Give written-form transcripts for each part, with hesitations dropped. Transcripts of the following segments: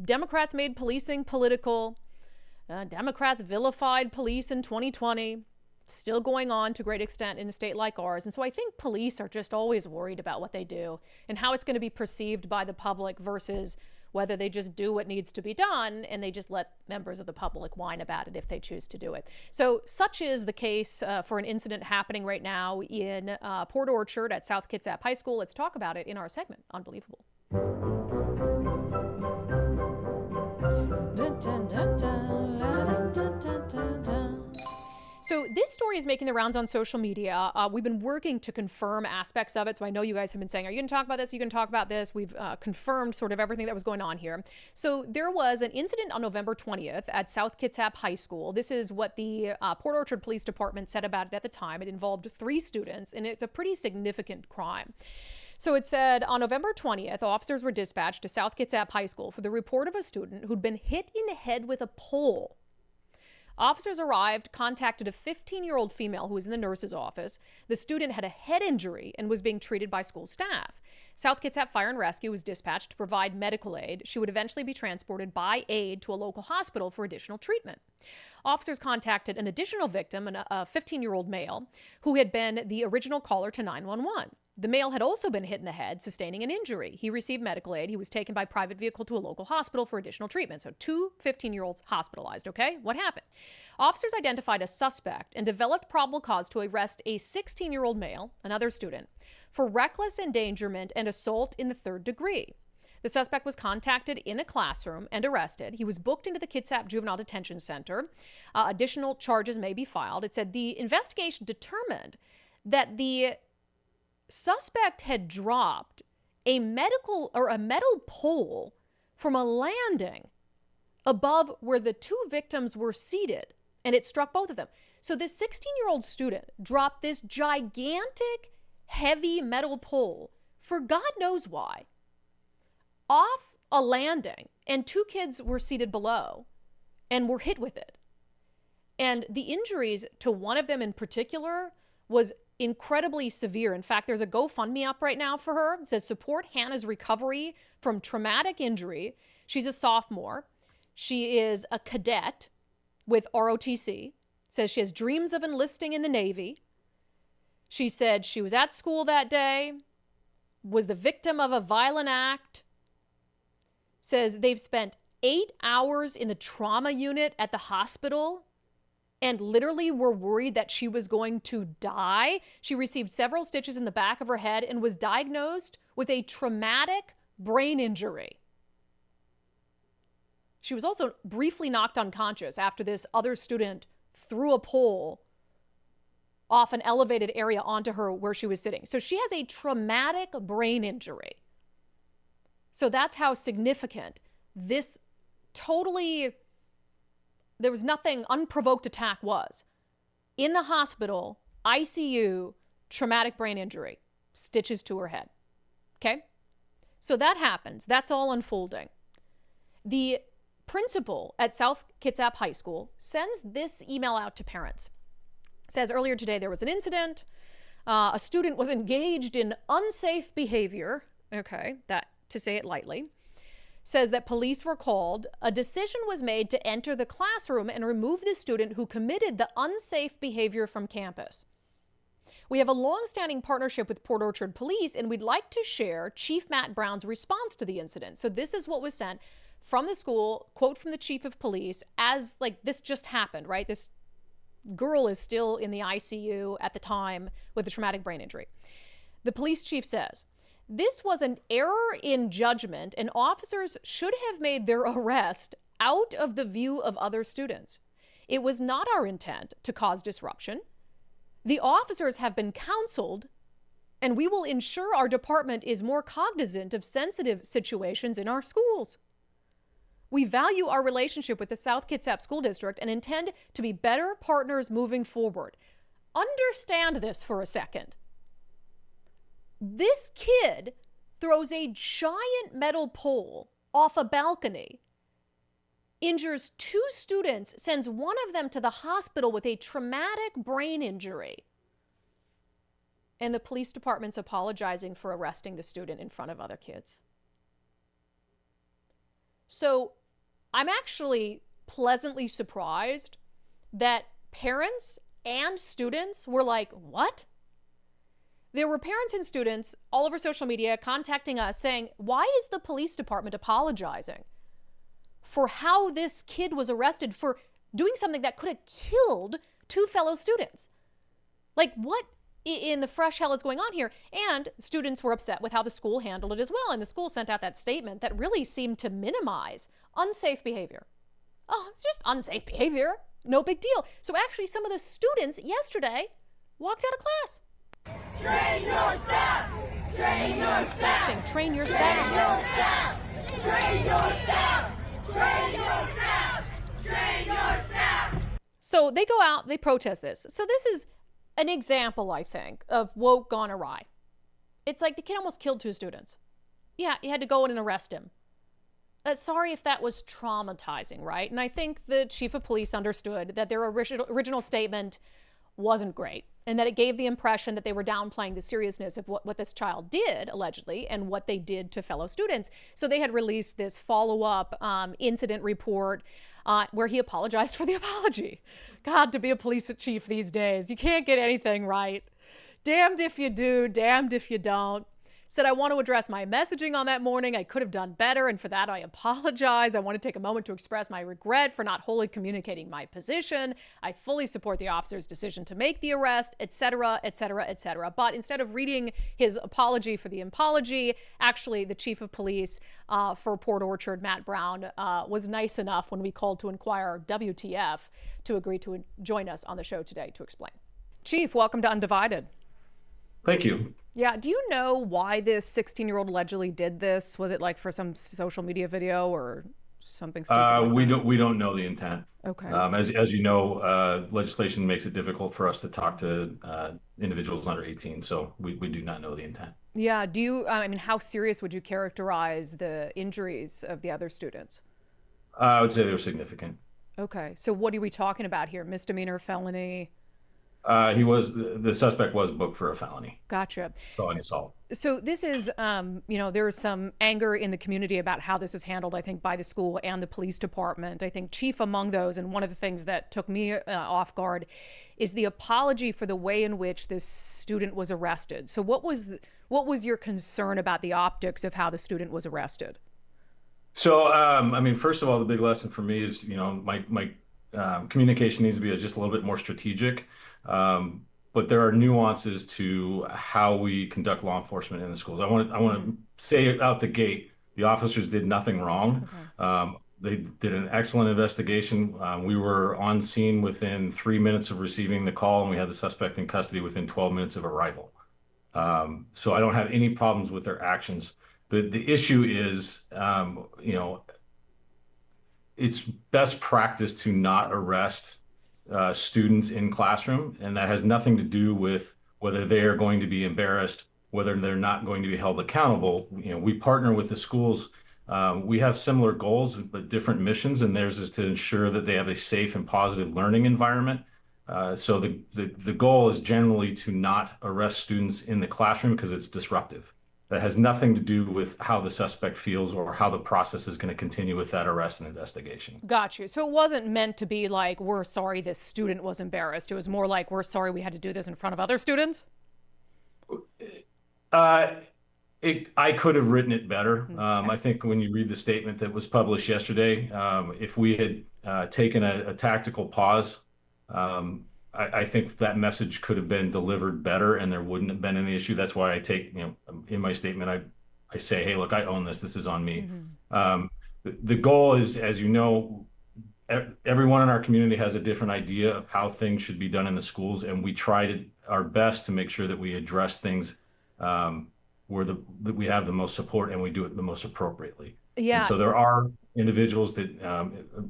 Democrats made policing political. Democrats vilified police in 2020. Still going on to a great extent in a state like ours. And so I think police are just always worried about what they do and how it's going to be perceived by the public versus whether they just do what needs to be done and they just let members of the public whine about it if they choose to do it. So such is the case for an incident happening right now in Port Orchard at South Kitsap High School. Let's talk about it in our segment, Unbelievable. Dun, dun, dun, dun, dun, dun, dun, dun, dun. So this story is making the rounds on social media. We've been working to confirm aspects of it. So I know you guys have been saying, are you going to talk about this? Are you going to talk about this? We've confirmed sort of everything that was going on here. So there was an incident on November 20th at South Kitsap High School. This is what the Port Orchard Police Department said about it at the time. It involved 3 students, and it's a pretty significant crime. So it said on November 20th, officers were dispatched to South Kitsap High School for the report of a student who'd been hit in the head with a pole. Officers arrived, contacted a 15-year-old female who was in the nurse's office. The student had a head injury and was being treated by school staff. South Kitsap Fire and Rescue was dispatched to provide medical aid. She would eventually be transported by aid to a local hospital for additional treatment. Officers contacted an additional victim, a 15-year-old male, who had been the original caller to 911. The male had also been hit in the head, sustaining an injury. He received medical aid. He was taken by private vehicle to a local hospital for additional treatment. So 2 15-year-olds hospitalized, okay? What happened? Officers identified a suspect and developed probable cause to arrest a 16-year-old male, another student, for reckless endangerment and assault in the 3rd degree. The suspect was contacted in a classroom and arrested. He was booked into the Kitsap Juvenile Detention Center. Additional charges may be filed. It said the investigation determined that the suspect had dropped a metal pole from a landing above where the 2 victims were seated, and it struck both of them. So this 16-year-old student dropped this gigantic, heavy metal pole for God knows why off a landing, and 2 kids were seated below and were hit with it. And the injuries to one of them in particular was incredibly severe. In fact, there's a GoFundMe up right now for her. It says, support Hannah's recovery from traumatic injury. She's a sophomore. She is a cadet with ROTC. It says she has dreams of enlisting in the Navy. She said she was at school that day, was the victim of a violent act. Says they've spent 8 hours in the trauma unit at the hospital and literally were worried that she was going to die. She received several stitches in the back of her head and was diagnosed with a traumatic brain injury. She was also briefly knocked unconscious after this other student threw a pole off an elevated area onto her where she was sitting. So she has a traumatic brain injury. So that's how significant this there was nothing, unprovoked attack was. In the hospital, ICU, traumatic brain injury, stitches to her head. Okay? So that happens. That's all unfolding. The principal at South Kitsap High School sends this email out to parents. It says earlier today there was an incident. A student was engaged in unsafe behavior. Okay, that to say it lightly. Says that police were called. A decision was made to enter the classroom and remove the student who committed the unsafe behavior from campus. We have a long-standing partnership with Port Orchard Police, and we'd like to share Chief Matt Brown's response to the incident. So this is what was sent from the school, quote from the chief of police, as like this just happened, right? This girl is still in the ICU at the time with a traumatic brain injury. The police chief says, this was an error in judgment, and officers should have made their arrest out of the view of other students. It was not our intent to cause disruption. The officers have been counseled, and we will ensure our department is more cognizant of sensitive situations in our schools. We value our relationship with the South Kitsap School District and intend to be better partners moving forward. Understand this for a second. This kid throws a giant metal pole off a balcony, injures 2 students, sends one of them to the hospital with a traumatic brain injury. And the police department's apologizing for arresting the student in front of other kids. So I'm actually pleasantly surprised that parents and students were like, what? There were parents and students all over social media contacting us saying, why is the police department apologizing for how this kid was arrested for doing something that could have killed two fellow students? Like, what in the fresh hell is going on here? And students were upset with how the school handled it as well. And the school sent out that statement that really seemed to minimize unsafe behavior. Oh, it's just unsafe behavior. No big deal. So actually, some of the students yesterday walked out of class. Train your staff! Train your staff! Saying, train your staff! Train your staff! Train your staff! Train your staff! Train your staff! So they go out, they protest this. So this is an example, I think, of woke gone awry. It's like the kid almost killed two students. Yeah, you had to go in and arrest him. Sorry if that was traumatizing, right? And I think the chief of police understood that their original statement wasn't great, and that it gave the impression that they were downplaying the seriousness of what this child did, allegedly, and what they did to fellow students. So they had released this follow-up incident report where he apologized for the apology. God, to be a police chief these days, you can't get anything right. Damned if you do, damned if you don't. Said, I want to address my messaging on that morning. I could have done better, and for that I apologize. I want to take a moment to express my regret for not wholly communicating my position. I fully support the officer's decision to make the arrest, etc., etc., etc. But instead of reading his apology for the apology, actually the chief of police for Port Orchard, Matt Brown, was nice enough when we called to inquire WTF to agree to join us on the show today to explain. Chief, welcome to Undivided. Thank you. Yeah. Do you know why this 16-year-old allegedly did this? Was it like for some social media video or something stupid like that? We don't know the intent. Okay. As you know, legislation makes it difficult for us to talk to individuals under 18, so we do not know the intent. Yeah. Do you, I mean, how serious would you characterize the injuries of the other students? I would say they were significant. Okay. So what are we talking about here? Misdemeanor, felony? The suspect was booked for a felony. Gotcha. Felony assault. So this is, there's some anger in the community about how this is handled, I think, by the school and the police department. I think chief among those, and one of the things that took me off guard, is the apology for the way in which this student was arrested. So what was your concern about the optics of how the student was arrested? So, first of all, the big lesson for me is, my communication needs to be just a little bit more strategic. But there are nuances to how we conduct law enforcement in the schools. I want to say out the gate, the officers did nothing wrong. Okay. They did an excellent investigation. We were on scene within 3 minutes of receiving the call, and we had the suspect in custody within 12 minutes of arrival. So I don't have any problems with their actions. The issue is, it's best practice to not arrest students in classroom, and that has nothing to do with whether they are going to be embarrassed, whether they're not going to be held accountable. We partner with the schools. We have similar goals but different missions, and theirs is to ensure that they have a safe and positive learning environment. So the goal is generally to not arrest students in the classroom because it's disruptive. That has nothing to do with how the suspect feels or how the process is going to continue with that arrest and investigation. Got you. So it wasn't meant to be like, we're sorry this student was embarrassed. It was more like, we're sorry we had to do this in front of other students? I could have written it better. Okay. I think when you read the statement that was published yesterday, if we had taken a tactical pause, I think that message could have been delivered better and there wouldn't have been any issue. That's why I take, in my statement, I say, hey, look, I own this. This is on me. Mm-hmm. The goal is, as you know, everyone in our community has a different idea of how things should be done in the schools. And we try our best to make sure that we address things where that we have the most support and we do it the most appropriately. Yeah. And so there are individuals that,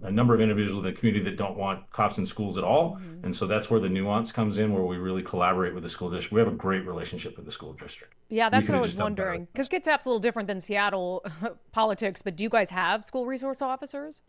a number of individuals in the community that don't want cops in schools at all. Mm-hmm. And so that's where the nuance comes in, where we really collaborate with the school district. We have a great relationship with the school district. Yeah, that's what I was wondering. Because Kitsap's a little different than Seattle politics, but do you guys have school resource officers?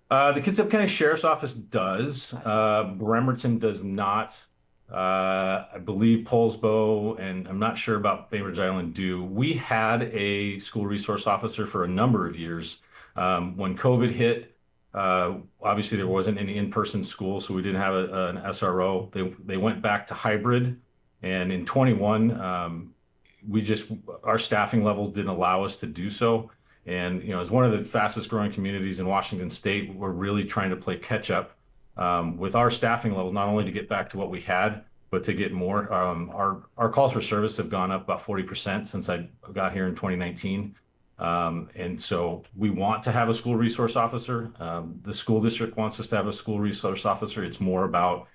The Kitsap County Sheriff's Office does. Bremerton does not. I believe Poulsbo, and I'm not sure about Bainbridge Island, do. We had a school resource officer for a number of years. When COVID hit, obviously there wasn't any in-person school, so we didn't have an SRO. They went back to hybrid, and in 21, our staffing levels didn't allow us to do so. And as one of the fastest growing communities in Washington State, we're really trying to play catch up with our staffing levels, not only to get back to what we had, but to get more. Our calls for service have gone up about 40% since I got here in 2019. And so we want to have a school resource officer. The school district wants us to have a school resource officer. It's more about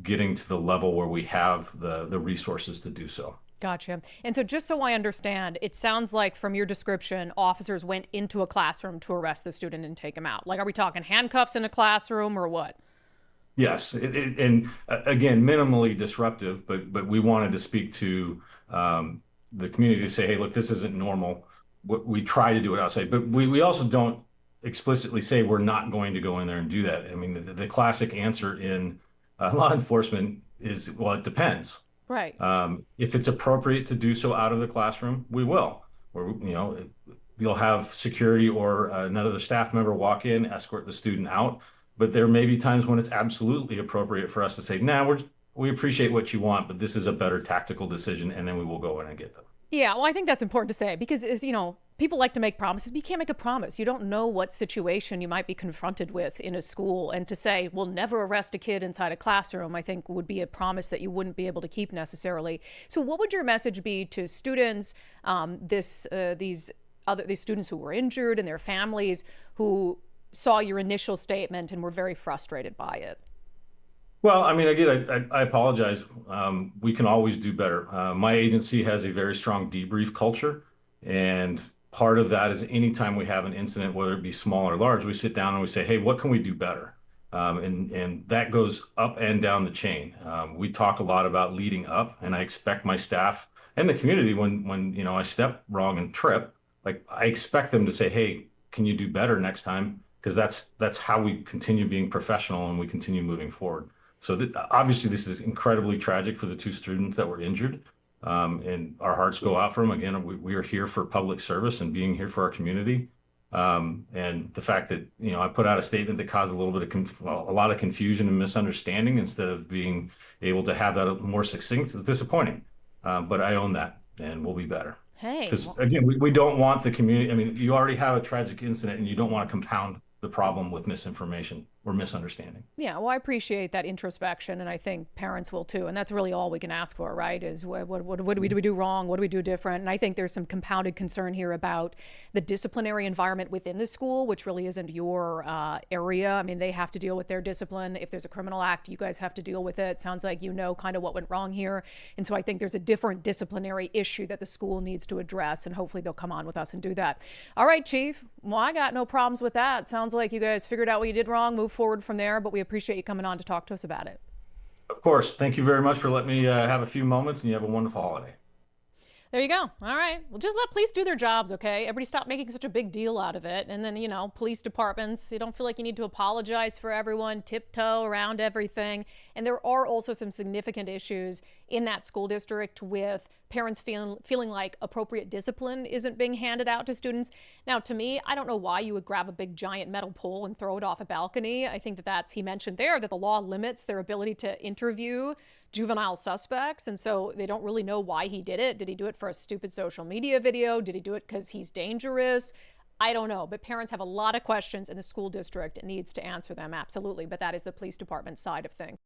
getting to the level where we have the resources to do so. Gotcha. And so just so I understand, it sounds like from your description, officers went into a classroom to arrest the student and take him out. Like, are we talking handcuffs in a classroom or what? Yes, and again, minimally disruptive, but we wanted to speak to the community to say, hey, look, this isn't normal. We try to do it outside, but we also don't explicitly say we're not going to go in there and do that. I mean, the classic answer in law enforcement is, well, it depends. Right. If it's appropriate to do so out of the classroom, we will. Or, you'll have security or another staff member walk in, escort the student out. But there may be times when it's absolutely appropriate for us to say, nah, we appreciate what you want, but this is a better tactical decision, and then we will go in and get them. Yeah, well, I think that's important to say because, people like to make promises, but you can't make a promise. You don't know what situation you might be confronted with in a school. And to say, we'll never arrest a kid inside a classroom, I think would be a promise that you wouldn't be able to keep necessarily. So what would your message be to students, these students who were injured and their families who saw your initial statement and were very frustrated by it? Well, I mean, again, I apologize. We can always do better. My agency has a very strong debrief culture, and part of that is anytime we have an incident, whether it be small or large, we sit down and we say, hey, what can we do better? And that goes up and down the chain. We talk a lot about leading up, and I expect my staff and the community when I step wrong and trip, like I expect them to say, hey, can you do better next time? Because that's how we continue being professional and we continue moving forward. So obviously this is incredibly tragic for the two students that were injured, and our hearts go out for them. Again, we are here for public service and being here for our community. And the fact that I put out a statement that caused a little bit of a lot of confusion and misunderstanding instead of being able to have that more succinct is disappointing. But I own that, and we'll be better. Hey, because again, we don't want the community. I mean, you already have a tragic incident, and you don't want to compound the problem with misinformation or misunderstanding. Yeah, well, I appreciate that introspection, and I think parents will too. And that's really all we can ask for, right? Is what do we do wrong? What do we do different? And I think there's some compounded concern here about the disciplinary environment within the school, which really isn't your area. I mean, they have to deal with their discipline. If there's a criminal act, you guys have to deal with it. Sounds like kind of what went wrong here. And so I think there's a different disciplinary issue that the school needs to address, and hopefully they'll come on with us and do that. All right, Chief. Well, I got no problems with that. Sounds like you guys figured out what you did wrong, move forward from there, but we appreciate you coming on to talk to us about it. Of course. Thank you very much for letting me have a few moments, and you have a wonderful holiday. There you go. All right. Well, just let police do their jobs, okay? Everybody stop making such a big deal out of it. And then, police departments, you don't feel like you need to apologize for everyone, tiptoe around everything. And there are also some significant issues in that school district with parents feeling like appropriate discipline isn't being handed out to students. Now, to me, I don't know why you would grab a big giant metal pole and throw it off a balcony. I think he mentioned there that the law limits their ability to interview juvenile suspects, and so they don't really know why he did it. Did he do it for a stupid social media video? Did he do it because he's dangerous? I don't know, but parents have a lot of questions, and the school district needs to answer them, absolutely. But that is the police department side of things.